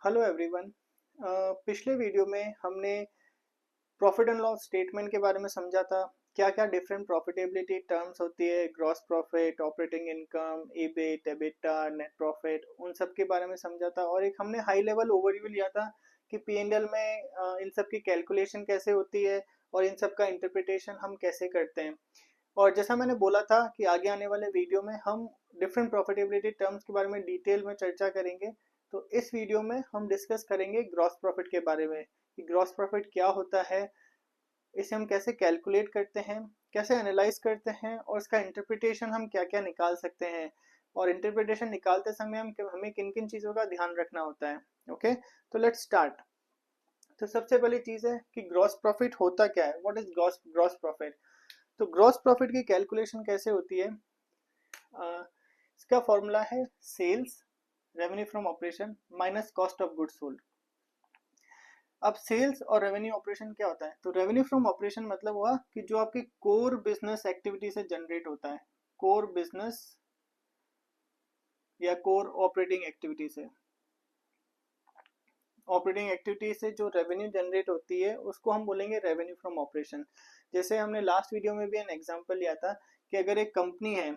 Hello everyone. पिछले video में हमने प्रॉफिट एंड लॉस स्टेटमेंट के बारे में समझा था। क्या क्या डिफरेंट प्रॉफिटेबिलिटी टर्म्स होती है, gross profit, operating income, EBIT, EBITDA, net profit, उन सब के बारे में समझा था। और एक हमने हाई लेवल ओवरव्यू लिया था कि पीएनएल में इन सब की कैलकुलेशन कैसे होती है और इन सब का इंटरप्रिटेशन हम कैसे करते हैं। और जैसा मैंने बोला था कि आगे आने वाले वीडियो में हम डिफरेंट प्रॉफिटेबिलिटी टर्म्स के बारे में डिटेल में चर्चा करेंगे। तो इस वीडियो में हम डिस्कस करेंगे ग्रॉस प्रॉफिट के बारे में कि ग्रॉस प्रॉफिट क्या होता है, इसे हम कैसे कैलकुलेट करते हैं, कैसे एनालाइज करते हैं और इसका इंटरप्रिटेशन हम क्या क्या निकाल सकते हैं। और इंटरप्रिटेशन निकालते समय हमें किन किन चीज़ों का ध्यान रखना होता है। ओके, तो लेट्स स्टार्ट। तो सबसे पहली चीज़ है कि ग्रॉस प्रॉफिट होता क्या है, what is gross gross profit. तो ग्रॉस प्रॉफिट की कैलकुलेशन कैसे होती है? इसका फॉर्मूला है sales revenue from operation minus cost of goods sold. अब सेल्स और रेवेन्यू ऑपरेशन क्या होता है? तो रेवेन्यू फ्रॉम ऑपरेशन मतलब हुआ कि जो आपकी कोर बिजनेस एक्टिविटी से जनरेट होता है, कोर बिजनेस या कोर ऑपरेटिंग एक्टिविटी से, ऑपरेटिंग एक्टिविटी से जो रेवेन्यू जनरेट होती है उसको हम बोलेंगे रेवेन्यू फ्रॉम ऑपरेशन। जैसे हमने लास्ट वीडियो में भी एन एग्जांपल लिया था कि अगर एक कंपनी है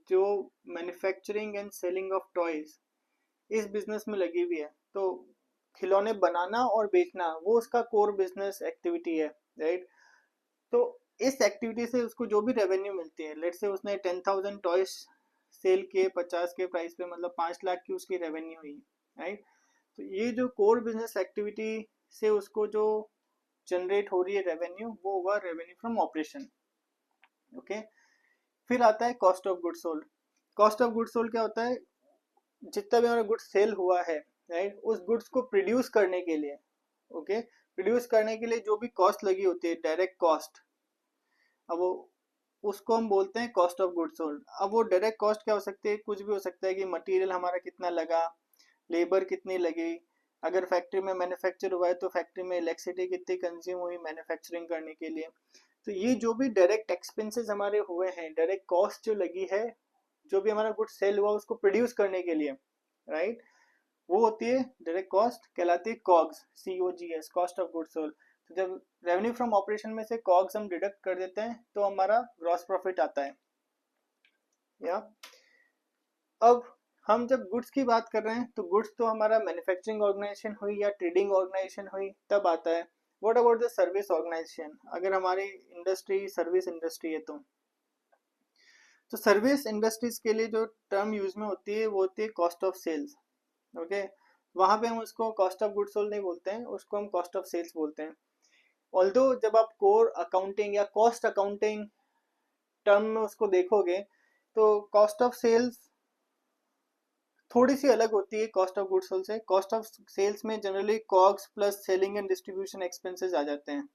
जो manufacturing and selling of toys इस बिजनेस में लगी हुई है, तो खिलौने बनाना और बेचना वो उसका कोर बिजनेस एक्टिविटी है, राइट। तो इस एक्टिविटी से उसको जो भी रेवेन्यू मिलती है, लेट से उसने 10,000 टॉयज सेल किए 50 के प्राइस पे, मतलब 5 लाख की उसकी रेवेन्यू हुई, राइट। तो ये जो कोर बिजनेस एक्टिविटी से उसको जो जनरेट हो रही है रेवेन्यू, वो हुआ रेवेन्यू फ्रॉम ऑपरेशन। ओके, फिर आता है cost of goods sold. Cost of goods sold क्या होता है? जितना भी हमारा गुड्स सेल हुआ है, राइट, उस गुड्स को प्रोड्यूस करने के लिए, ओके, प्रोड्यूस करने के लिए जो भी कॉस्ट लगी होती है, डायरेक्ट कॉस्ट, अब वो उसको हम बोलते हैं कॉस्ट ऑफ गुड्स सोल्ड। अब वो डायरेक्ट कॉस्ट क्या हो सकती है? कुछ भी हो सकता है कि मटेरियल हमारा कितना लगा, लेबर कितनी लगी, अगर फैक्ट्री में मैन्युफैक्चर हुआ है तो फैक्ट्री में इलेक्ट्रिसिटी कितनी कंज्यूम हुई मैन्युफैक्चरिंग करने के लिए। तो ये जो भी डायरेक्ट एक्सपेंसेस हमारे हुए हैं, डायरेक्ट कॉस्ट जो लगी है, जो भी हमारा गुड्स सेल हुआ उसको प्रोड्यूस करने के लिए, राइट, वो होती है डायरेक्ट कॉस्ट, कहलाती है COGS, COGS, cost of goods sold. तो जब रेवेन्यू फ्रॉम ऑपरेशन में से कॉग्स हम डिडक्ट कर देते हैं तो हमारा ग्रॉस प्रॉफिट आता है। या अब हम जब गुड्स की बात कर रहे हैं तो गुड्स तो हमारा मैन्युफैक्चरिंग ऑर्गेनाइजेशन हुई या ट्रेडिंग ऑर्गेनाइजेशन हुई तब आता है। What about the service organisation? अगर हमारी इंडस्ट्री सर्विस इंडस्ट्री है तो सर्विस इंडस्ट्रीज के लिए जो टर्म यूज में होती है वो होती है कॉस्ट ऑफ सेल्स। ओके, वहां पे हम उसको कॉस्ट ऑफ गुड्स सोल्ड नहीं बोलते हैं, उसको हम कॉस्ट ऑफ सेल्स बोलते हैं। ऑल्दो जब आप कोर अकाउंटिंग या कॉस्ट अकाउंटिंग टर्म में उसको देखोगे तो कॉस्ट ऑफ सेल्स थोड़ी सी अलग होती है कॉस्ट ऑफ गुड्स सोल्ड से। कॉस्ट ऑफ सेल्स में generally COGS plus selling and distribution expenses आ जाते हैं,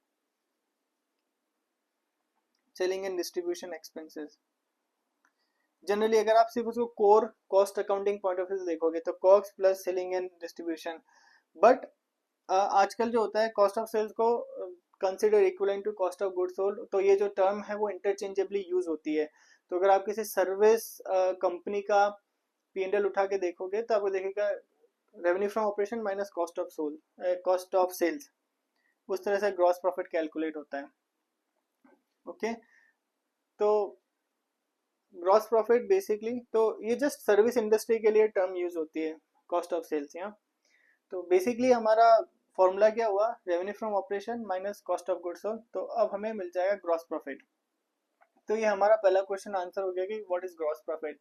selling and distribution expenses. Generally अगर आप सिर्फ उसको core cost accounting point of view से देखोगे तो COGS plus selling and distribution. But आजकल जो होता है कॉस्ट ऑफ सेल्स को consider equivalent to cost of goods sold, तो ये जो टर्म है वो इंटरचेंजेबली यूज होती है। तो अगर आप किसी सर्विस कंपनी का P&L उठा के देखोगे तो आपको देखेगा revenue from operation minus cost of sold, cost of sales, उस तरह से ग्रॉस प्रॉफिट कैलकुलेट होता है। ओके, तो ग्रॉस प्रॉफिट बेसिकली तो ये जस्ट सर्विस इंडस्ट्री के लिए टर्म यूज होती है, कॉस्ट ऑफ सेल्स। यहाँ तो बेसिकली हमारा फॉर्मूला क्या हुआ? Revenue from operation minus cost of goods sold. तो अब हमें मिल जाएगा ग्रॉस प्रॉफिट। तो ये हमारा पहला क्वेश्चन आंसर हो गया कि what is gross profit.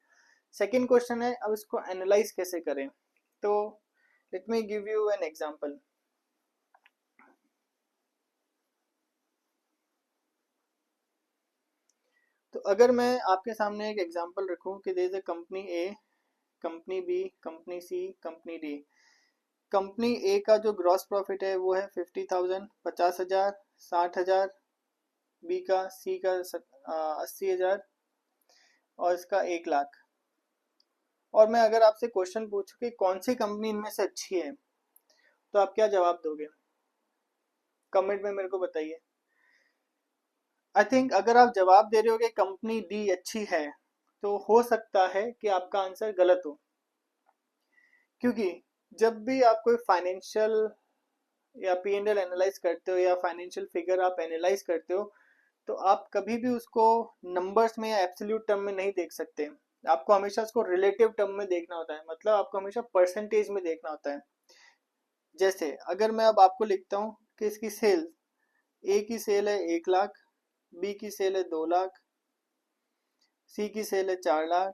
Second question है अब इसको एनालाइज कैसे करें। तो let me give you an example. तो अगर मैं आपके सामने एक एग्जांपल रखूं कि there is a company A, company B, company C, company D. Company A का जो ग्रॉस प्रॉफिट है वो है 50,000, 50,000, 60,000, बी का, सी का 80,000 और इसका 1 लाख। और मैं अगर आपसे क्वेश्चन पूछूं कि कौन सी कंपनी इनमें से अच्छी है, तो आप क्या जवाब दोगे? कमेंट में मेरे को बताइए। आई थिंक अगर आप जवाब दे रहे हो कि कंपनी डी अच्छी है तो हो सकता है कि आपका आंसर गलत हो। क्योंकि जब भी आप कोई फाइनेंशियल या P&L एनालाइज करते हो या फाइनेंशियल फिगर आप एनालाइज करते हो, तो आप कभी भी उसको नंबर्स में या एब्सोल्यूट टर्म में नहीं देख सकते। आपको हमेशा उसको रिलेटिव टर्म में देखना होता है, मतलब आपको हमेशा परसेंटेज में देखना होता है। जैसे अगर मैं अब आपको लिखता हूँ कि इसकी सेल, ए की सेल है 1 लाख, बी की सेल है 2 लाख, सी की सेल है 4 लाख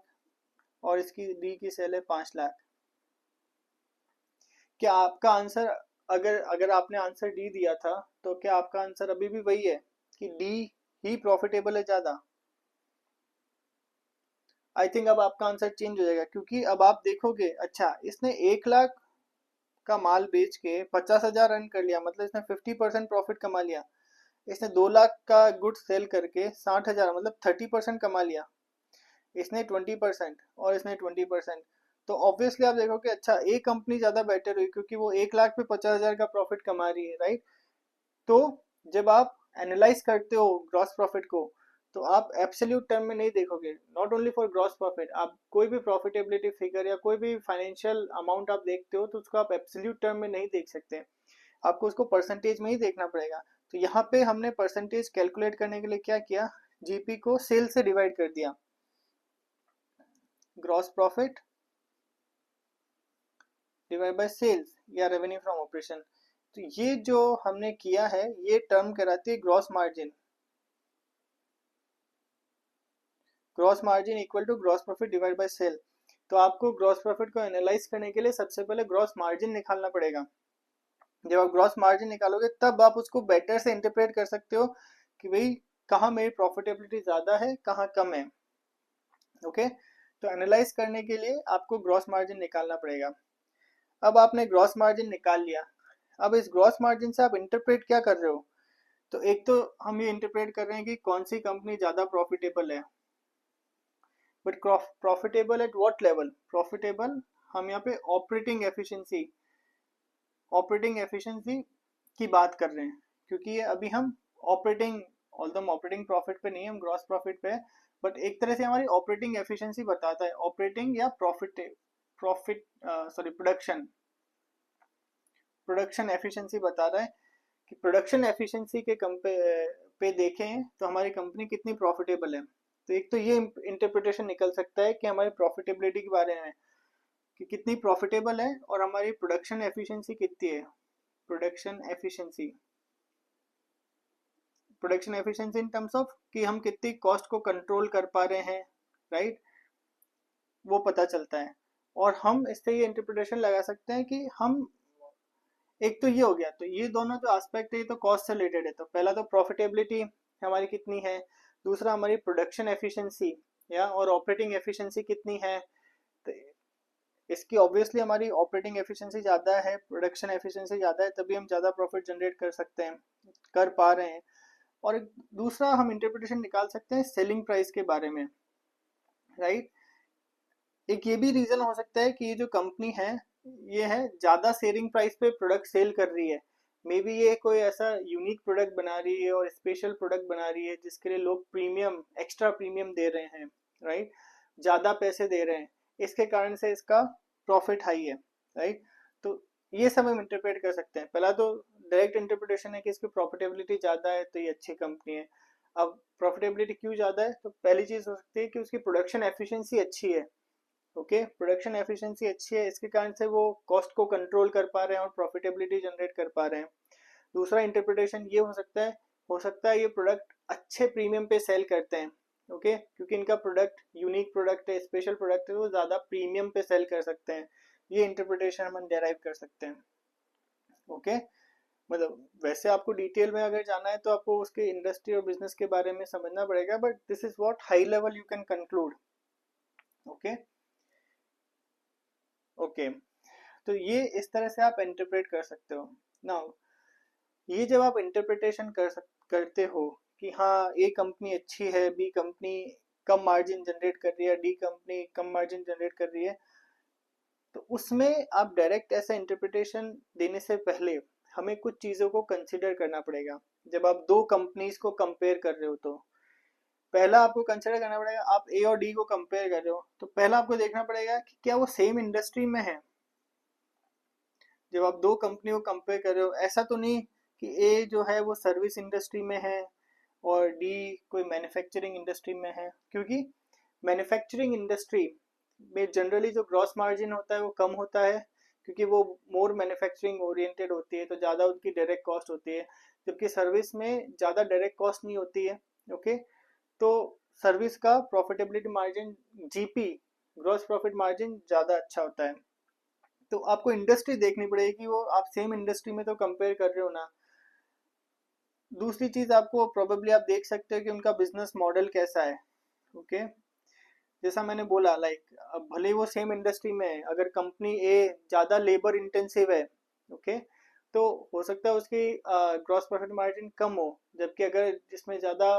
और इसकी डी की सेल है 5 लाख। क्या आपका आंसर, अगर अगर आपने आंसर डी दिया था, तो क्या आपका आंसर अभी भी वही है कि डी ही प्रॉफिटेबल है ज्यादा? आई थिंक अब आपका आंसर चेंज हो जाएगा, क्योंकि अब आप देखोगे, अच्छा इसने 1 लाख का माल बेच के 50,000 रन कर लिया, मतलब इसने 50% प्रॉफिट कमा लिया। इसने 2 लाख का गुड सेल करके 60,000 मतलब 30% कमा लिया। इसने 20% और इसने 20%। तो ऑब्वियसली आप देखोगे अच्छा एक कंपनी ज्यादा बेटर हुई, क्योंकि वो 1 लाख पे 50,000 का प्रॉफिट कमा रही है, राइट? तो जब आप एनालाइज करते हो ग्रॉस प्रॉफिट को, तो आप एब्सोल्यूट टर्म में नहीं देखोगे। Not only for gross profit, आप कोई भी प्रॉफिटेबिलिटी फिगर या कोई भी फाइनेंशियल अमाउंट आप देखते हो, तो उसको आप एब्सोल्यूट टर्म में नहीं देख सकते, आपको उसको परसेंटेज में ही देखना पड़ेगा। तो यहाँ पे हमने परसेंटेज कैलकुलेट करने के लिए क्या किया, जीपी को सेल से डिवाइड कर दिया। Gross profit divide by sales या रेवेन्यू फ्रॉम ऑपरेशन। तो ये जो हमने किया है, ये टर्म कहलाती है gross margin. Gross margin equal to gross profit divide by sale. तो आपको ग्रॉस प्रॉफिट को एनालाइज करने के लिए सबसे पहले ग्रॉस मार्जिन निकालना पड़ेगा। जब आप ग्रॉस मार्जिन निकालोगे, तब आप उसको बेटर से इंटरप्रेट कर सकते हो कि भाई कहाँ मेरी प्रॉफिटेबिलिटी ज्यादा है, कहाँ कम है। ओके, तो एनालाइज करने के लिए आपको ग्रॉस मार्जिन निकालना पड़ेगा। अब आपने ग्रॉस मार्जिन निकाल लिया, अब इस ग्रॉस मार्जिन से आप इंटरप्रेट क्या कर रहे हो? तो एक तो हम ये इंटरप्रेट कर रहे हैं कि कौन सी कंपनी ज्यादा प्रॉफिटेबल है, but profitable at what level? Profitable हम यहाँ पे ऑपरेटिंग एफिशिएंसी की बात कर रहे हैं, क्योंकि ये अभी हम ऑपरेटिंग, ऑल्दो हम ऑपरेटिंग प्रॉफिट पे नहीं, हम ग्रॉस प्रॉफिट पे है, बट एक तरह से हमारी ऑपरेटिंग एफिशिएंसी बताता है, ऑपरेटिंग या profit profit sorry production production efficiency बता रहा है कि प्रोडक्शन एफिशिएंसी के पे देखें तो हमारी कंपनी कितनी प्रॉफिटेबल है। तो एक तो ये इंटरप्रिटेशन निकल सकता है कि हमारी प्रॉफिटेबिलिटी के बारे में, कि कितनी प्रॉफिटेबल है और हमारी प्रोडक्शन एफिशिएंसी कितनी है। Production efficiency, production efficiency in terms of कि हम कितनी कॉस्ट को कंट्रोल कर पा रहे हैं, राइट? वो पता चलता है। और हम इससे ये इंटरप्रिटेशन लगा सकते हैं कि हम, एक तो ये हो गया, तो ये दोनों जो एस्पेक्ट है ये तो कॉस्ट से रिलेटेड है। तो पहला तो प्रॉफिटेबिलिटी हमारी कितनी है, दूसरा हमारी प्रोडक्शन एफिशिएंसी या और ऑपरेटिंग एफिशिएंसी कितनी है। तो इसकी ऑब्वियसली हमारी ऑपरेटिंग एफिशिएंसी ज़्यादा है, प्रोडक्शन एफिशिएंसी ज़्यादा है, तभी हम ज़्यादा प्रॉफिट जनरेट कर सकते हैं, कर पा रहे हैं। और एक दूसरा हम इंटरप्रिटेशन निकाल सकते हैं सेलिंग प्राइस के बारे में, राइट? एक ये भी रीज़न हो सकता है कि ये जो कंपनी है, ये है ज़्यादा सेलिंग प्राइस पे प्रोडक्ट सेल कर रही है। मे बी ये कोई ऐसा यूनिक प्रोडक्ट बना रही है और स्पेशल प्रोडक्ट बना रही है जिसके लिए लोग प्रीमियम, एक्स्ट्रा प्रीमियम दे रहे हैं, राइट? ज़्यादा पैसे दे रहे हैं, इसके कारण से इसका प्रॉफिट हाई है, राइट? तो ये सब हम इंटरप्रेट कर सकते हैं। पहला तो डायरेक्ट इंटरप्रिटेशन है कि इसकी प्रॉफिटेबिलिटी ज़्यादा है तो ये अच्छी कंपनी है। अब प्रॉफिटेबिलिटी क्यों ज़्यादा है, तो पहली चीज़ हो सकती है कि उसकी प्रोडक्शन एफिशिएंसी अच्छी है। ओके, प्रोडक्शन एफिशिएंसी अच्छी है, इसके कारण से वो कॉस्ट को कंट्रोल कर पा रहे हैं और प्रॉफिटेबिलिटी जनरेट कर पा रहे हैं। दूसरा इंटरप्रिटेशन ये हो सकता है ये प्रोडक्ट अच्छे प्रीमियम पे सेल करते हैं। ओके, क्योंकि इनका प्रोडक्ट यूनिक प्रोडक्ट है, स्पेशल प्रोडक्ट है, वो ज़्यादा प्रीमियम पे सेल कर सकते हैं। ये इंटरप्रिटेशन हम डेराइव कर सकते हैं। ओके, मतलब वैसे आपको डिटेल में अगर जाना है तो आपको उसके इंडस्ट्री और बिजनेस के बारे में समझना पड़ेगा, but this is what high level you can conclude. Okay okay, तो ये इस तरह से आप इंटरप्रेट कर सकते हो। नाउ ये जब आप इंटरप्रिटेशन करते हो कि हाँ ए कंपनी अच्छी है, बी कंपनी कम मार्जिन जनरेट कर रही है, डी कंपनी कम मार्जिन जनरेट कर रही है, तो उसमें आप डायरेक्ट ऐसा इंटरप्रिटेशन देने से पहले हमें कुछ चीज़ों को कंसिडर करना पड़ेगा। जब आप दो कंपनीज को कंपेयर कर रहे हो, तो पहला आपको कंसिडर करना पड़ेगा, आप ए और डी को कंपेयर कर रहे हो तो पहला आपको देखना पड़ेगा कि क्या वो सेम इंडस्ट्री में है। जब आप दो कंपनी को कंपेयर कर रहे हो, ऐसा तो नहीं कि ए जो है वो सर्विस इंडस्ट्री में है और डी कोई मैन्युफैक्चरिंग इंडस्ट्री में है, क्योंकि मैन्युफैक्चरिंग इंडस्ट्री में जनरली जो ग्रॉस मार्जिन होता है वो कम होता है, क्योंकि वो मोर मैन्युफैक्चरिंग ओरिएंटेड होती है, तो ज़्यादा उनकी डायरेक्ट कॉस्ट होती है, जबकि सर्विस में ज़्यादा डायरेक्ट कॉस्ट नहीं होती है। ओके, तो सर्विस का profitability margin, GP, gross profit margin ज़्यादा अच्छा होता है। तो आपको इंडस्ट्री देखनी पड़ेगी कि वो आप सेम इंडस्ट्री में तो कंपेयर कर रहे हो ना। दूसरी चीज़ आपको प्रोबेबली आप देख सकते हो कि उनका बिजनेस मॉडल कैसा है। ओके, जैसा मैंने बोला, लाइक अब भले ही वो सेम इंडस्ट्री में है, अगर कंपनी ए ज़्यादा लेबर इंटेंसिव है, ओके, तो हो सकता है उसकी ग्रॉस प्रॉफिट मार्जिन कम हो, जबकि अगर जिसमें ज़्यादा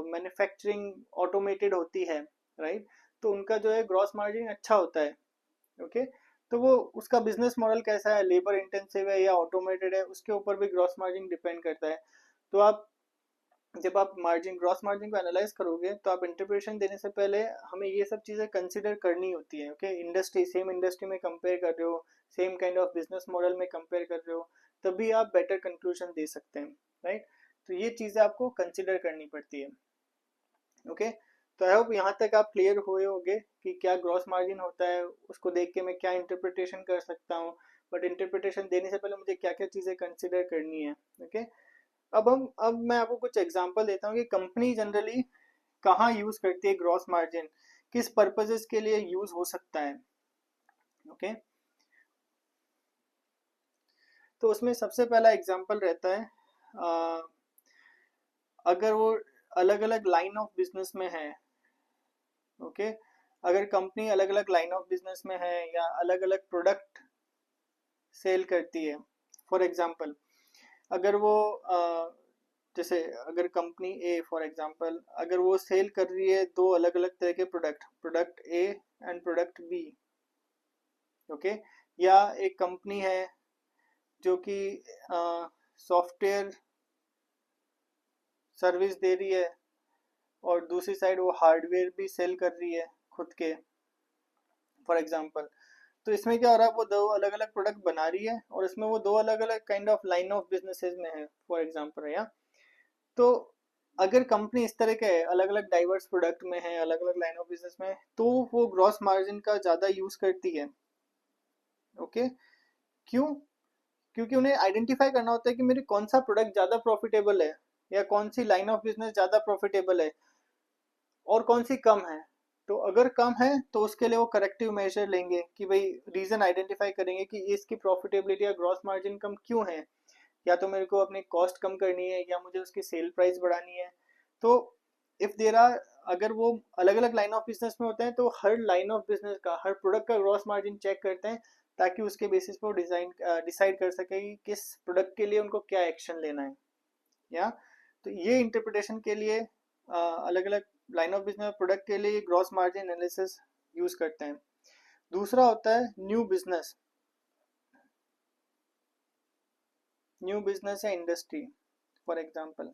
मैन्युफैक्चरिंग ऑटोमेटेड होती है, राइट, तो उनका जो है ग्रॉस मार्जिन अच्छा होता है। ओके, तो वो उसका बिजनेस मॉडल कैसा है, लेबर इंटेंसिव है या ऑटोमेटेड है, उसके ऊपर भी ग्रॉस मार्जिन डिपेंड करता है। तो आप जब आप मार्जिन, ग्रॉस मार्जिन को एनालाइज करोगे, तो आप इंटरप्रिटेशन देने से पहले हमें ये सब चीज़ें कंसिडर करनी होती है। ओके, इंडस्ट्री, सेम इंडस्ट्री में कंपेयर कर रहे हो, same kind of business model में कंपेयर कर रहे हो, तभी आप बेटर कंक्लूजन दे सकते हैं, राइट। तो ये चीज़ें आपको कंसिडर करनी पड़ती है। ओके, तो आई होप यहाँ तक आप क्लियर हुए होंगे कि क्या ग्रॉस मार्जिन होता है, उसको देख के मैं क्या इंटरप्रिटेशन कर सकता हूँ, बट इंटरप्रिटेशन देने से पहले मुझे क्या क्या चीज़ें कंसिडर करनी है। ओके, अब मैं आपको कुछ एग्जांपल देता हूँ कि कंपनी जनरली कहाँ यूज करती है ग्रॉस मार्जिन, किस पर्पजेस के लिए यूज हो सकता है। ओके, तो उसमें सबसे पहला एग्जांपल रहता है, अगर वो अलग अलग लाइन ऑफ बिजनेस में है। ओके, अगर कंपनी अलग अलग लाइन ऑफ बिजनेस में है या अलग अलग प्रोडक्ट सेल करती है, फॉर एग्जांपल अगर वो जैसे अगर कंपनी ए फॉर एग्जांपल अगर वो सेल कर रही है दो अलग अलग तरह के product, product A and product B, okay, या एक कंपनी है जो कि सॉफ्टवेयर सर्विस दे रही है और दूसरी साइड वो हार्डवेयर भी सेल कर रही है खुद के, फॉर एग्जांपल। तो इसमें क्या हो रहा है, वो दो अलग अलग प्रोडक्ट बना रही है और इसमें वो दो अलग अलग kind of line of businesses में है, फॉर एग्जांपल, या तो अगर कंपनी इस तरह के अलग अलग डाइवर्स प्रोडक्ट में है, अलग अलग लाइन ऑफ बिजनेस में, तो वो ग्रॉस मार्जिन का ज़्यादा यूज़ करती है। ओके, क्यों? क्योंकि उन्हें आइडेंटिफाई करना होता है कि मेरी कौन सा प्रोडक्ट ज़्यादा प्रॉफिटेबल है या कौन सी लाइन ऑफ बिजनेस ज़्यादा प्रॉफिटेबल है और कौन सी कम है। तो अगर कम है तो उसके लिए वो करेक्टिव मेजर लेंगे कि भाई रीज़न आइडेंटिफाई करेंगे कि इसकी प्रॉफिटेबिलिटी या ग्रॉस मार्जिन कम क्यों है, या तो मेरे को अपनी कॉस्ट कम करनी है या मुझे उसकी सेल प्राइस बढ़ानी है। तो इफ़ देर आर, अगर वो अलग अलग लाइन ऑफ बिजनेस में होते हैं तो हर लाइन ऑफ बिजनेस का, हर प्रोडक्ट का ग्रॉस मार्जिन चेक करते हैं, ताकि उसके बेसिस पर वो डिसाइड कर सके कि किस प्रोडक्ट के लिए उनको क्या एक्शन लेना है, या तो ये इंटरप्रिटेशन के लिए अलग अलग लाइन ऑफ बिजनेस प्रोडक्ट के लिए ग्रॉस मार्जिन एनालिसिस यूज करते हैं। दूसरा होता है न्यू बिजनेस, न्यू बिजनेस या इंडस्ट्री, फॉर एग्जांपल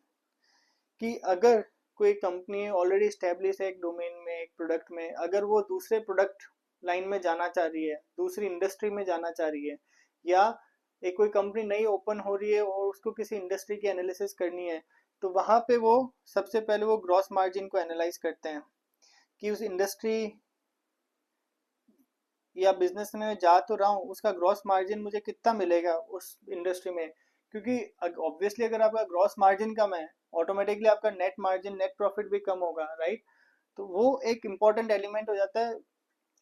कि अगर कोई कंपनी ऑलरेडी स्टेब्लिश है एक डोमेन में, एक प्रोडक्ट में, अगर वो दूसरे प्रोडक्ट लाइन में जाना चाह रही है, दूसरी इंडस्ट्री में जाना चाह रही है, या एक कोई कंपनी नई ओपन हो रही है और उसको किसी इंडस्ट्री की एनालिसिस करनी है, तो वहाँ पे वो सबसे पहले वो ग्रॉस मार्जिन को एनालाइज करते हैं कि उस इंडस्ट्री या बिजनेस में मैं जा तो रहा हूँ, उसका ग्रॉस मार्जिन मुझे कितना मिलेगा उस इंडस्ट्री में। क्योंकि ऑब्वियसली अगर आपका ग्रॉस मार्जिन कम है, ऑटोमेटिकली आपका नेट मार्जिन, नेट प्रॉफिट भी कम होगा, राइट। तो वो एक इम्पॉर्टेंट एलिमेंट हो जाता है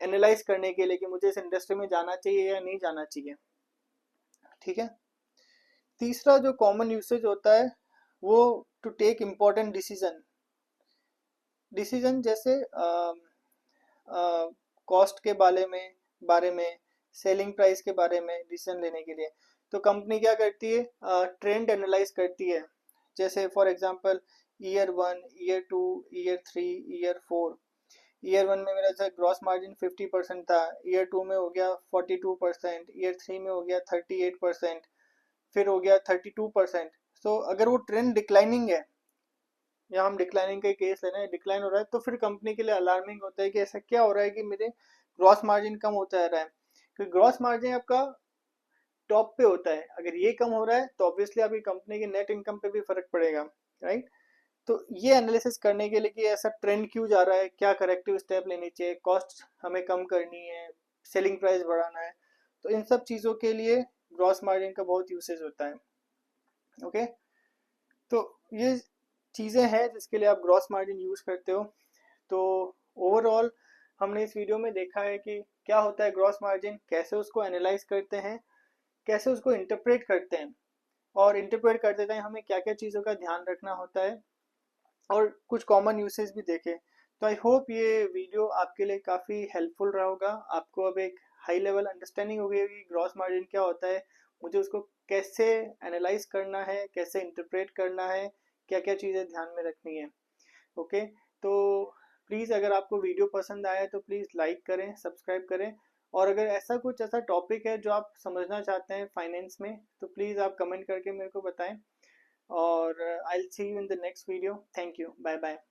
एनालाइज करने के लिए कि मुझे इस इंडस्ट्री में जाना चाहिए या नहीं जाना चाहिए। ठीक है, तीसरा जो कॉमन यूसेज होता है वो to take important decision, decision जैसे कॉस्ट के बारे में सेलिंग प्राइस के बारे में डिसीजन लेने के लिए। तो कंपनी क्या करती है, ट्रेंड एनालाइज करती है, जैसे for example year 1, year 2, year 3, year 4। Year 1 में मेरा ग्रॉस मार्जिन 50% था, ईयर 2 में हो गया 42%, ईयर 3 में हो गया 38%, फिर हो गया 32%। सो अगर वो ट्रेंड डिक्लाइनिंग है, या हम डिक्लाइनिंग का केस ले रहे हैं, डिक्लाइन हो रहा है, तो फिर कंपनी के लिए अलार्मिंग होता है कि ऐसा क्या हो रहा है कि मेरे ग्रॉस मार्जिन कम होता जा रहा है। क्योंकि ग्रॉस मार्जिन आपका टॉप पे होता है, अगर ये कम हो रहा है तो ऑब्वियसली आपकी कंपनी के नेट इनकम पे भी फर्क पड़ेगा, राइट। तो ये एनालिसिस करने के लिए कि ऐसा ट्रेंड क्यों जा रहा है, क्या करेक्टिव स्टेप लेनी चाहिए, कॉस्ट हमें कम करनी है, सेलिंग प्राइस बढ़ाना है, तो इन सब चीज़ों के लिए ग्रॉस मार्जिन का बहुत यूसेज होता है। ओके, तो ये चीज़ें हैं जिसके लिए आप ग्रॉस मार्जिन यूज़ करते हो। तो ओवरऑल हमने इस वीडियो में देखा है कि क्या होता है ग्रॉस मार्जिन, कैसे उसको एनालाइज करते हैं, कैसे उसको इंटरप्रेट करते हैं, और इंटरप्रेट करते टाइम हमें क्या क्या चीज़ों का ध्यान रखना होता है, और कुछ कॉमन यूसेज भी देखे। तो आई होप ये वीडियो आपके लिए काफ़ी हेल्पफुल रहा होगा, आपको अब एक हाई लेवल अंडरस्टैंडिंग हो गई होगी ग्रॉस मार्जिन क्या होता है, मुझे उसको कैसे एनालाइज करना है, कैसे इंटरप्रेट करना है, क्या क्या चीज़ें ध्यान में रखनी है। ओके, तो प्लीज़ अगर आपको वीडियो पसंद आया तो प्लीज़ लाइक करें, सब्सक्राइब करें, और अगर ऐसा कुछ ऐसा टॉपिक है जो आप समझना चाहते हैं फाइनेंस में तो प्लीज़ आप कमेंट करके मेरे को बताएं, और I will see you in the next video. Thank you, bye bye.